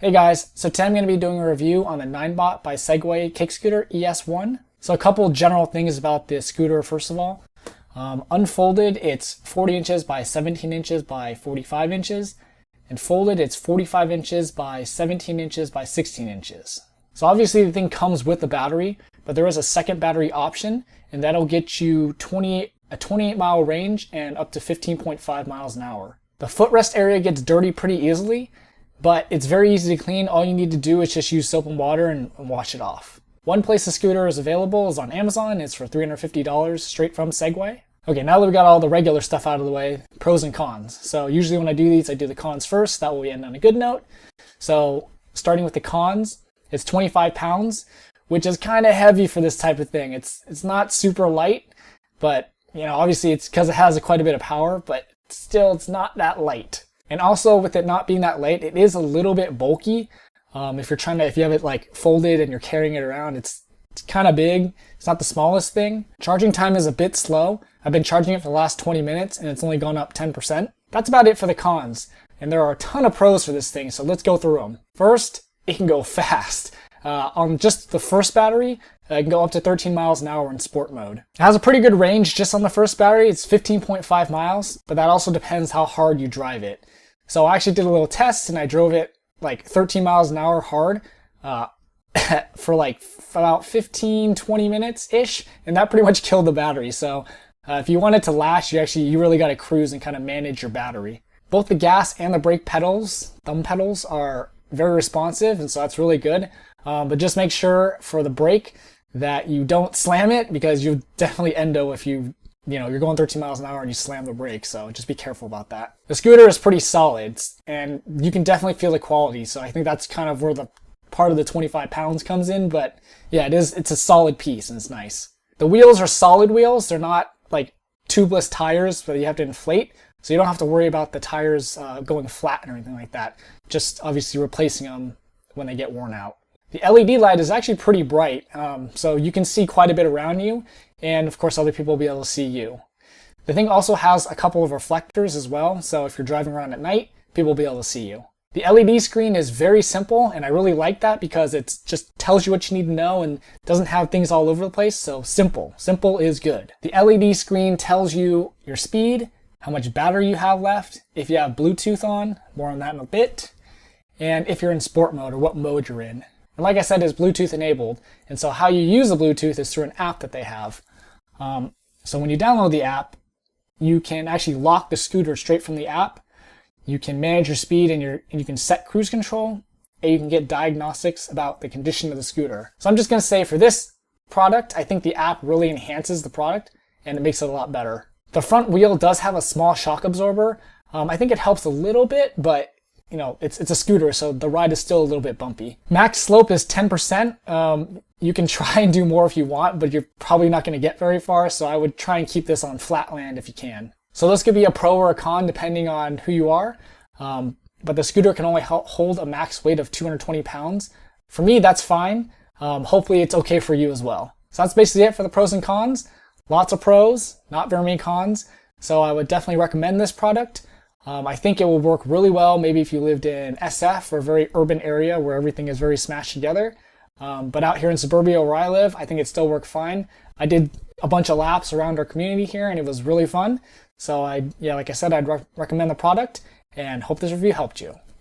Hey guys, so today I'm going to be doing a review on the Ninebot by Segway Kickscooter ES1. So a couple general things about the scooter first of all. Unfolded, it's 40 inches by 17 inches by 45 inches. And folded, it's 45 inches by 17 inches by 16 inches. So obviously the thing comes with the battery, but there is a second battery option, and that'll get you a 28 mile range and up to 15.5 miles an hour. The footrest area gets dirty pretty easily, but it's very easy to clean. All you need to do is just use soap and water and wash it off. One place the scooter is available is on Amazon. It's for $350 straight from Segway. Okay, now that we got all the regular stuff out of the way, pros and cons. So usually when I do these, I do the cons first. That way we end on a good note. So starting with the cons, it's 25 pounds, which is kind of heavy for this type of thing. It's not super light, but you know, obviously it's because it has quite a bit of power, but still it's not that light. And also with it not being that light, it is a little bit bulky. If you have it like folded and you're carrying it around, it's kind of big. It's not the smallest thing. Charging time is a bit slow. I've been charging it for the last 20 minutes and it's only gone up 10%. That's about it for the cons. And there are a ton of pros for this thing, so let's go through them. First, it can go fast. On just the first battery, it can go up to 13 miles an hour in sport mode. It has a pretty good range just on the first battery. It's 15.5 miles, but that also depends how hard you drive it. So I actually did a little test and I drove it like 13 miles an hour hard for like about 15-20 minutes-ish, and that pretty much killed the battery. So if you want it to last, you really got to cruise and kind of manage your battery. Both the gas and the brake pedals, thumb pedals, are very responsive, and so that's really good. But just make sure for the brake that you don't slam it, because you'll definitely endo if you're going 13 miles an hour and you slam the brake, so just be careful about that. The scooter is pretty solid, and you can definitely feel the quality, so I think that's kind of where the part of the 25 pounds comes in, but yeah, it's a solid piece and it's nice. The wheels are solid wheels. They're not like tubeless tires that you have to inflate, so you don't have to worry about the tires going flat or anything like that. Just obviously replacing them when they get worn out. The LED light is actually pretty bright, so you can see quite a bit around you, and of course other people will be able to see you. The thing also has a couple of reflectors as well, so if you're driving around at night, people will be able to see you. The LED screen is very simple, and I really like that because it just tells you what you need to know and doesn't have things all over the place, so simple. Simple is good. The LED screen tells you your speed, how much battery you have left, if you have Bluetooth on, more on that in a bit, and if you're in sport mode or what mode you're in. And like I said, it's Bluetooth enabled, and so how you use the Bluetooth is through an app that they have. So when you download the app, you can actually lock the scooter straight from the app. You can manage your speed and you can set cruise control, and you can get diagnostics about the condition of the scooter. So I'm just going to say for this product, I think the app really enhances the product and it makes it a lot better. The front wheel does have a small shock absorber. I think it helps a little bit, but you know, it's a scooter, so the ride is still a little bit bumpy. Max slope is 10%. You can try and do more if you want, but you're probably not going to get very far, so I would try and keep this on flat land if you can. So this could be a pro or a con depending on who you are, but the scooter can only hold a max weight of 220 pounds. For me, that's fine. Hopefully it's okay for you as well. So that's basically it for the pros and cons. Lots of pros, not very many cons, so I would definitely recommend this product. I think it will work really well maybe if you lived in SF or a very urban area where everything is very smashed together. But out here in suburbia where I live, I think it still worked fine. I did a bunch of laps around our community here and it was really fun. So like I said, I'd recommend the product and hope this review helped you.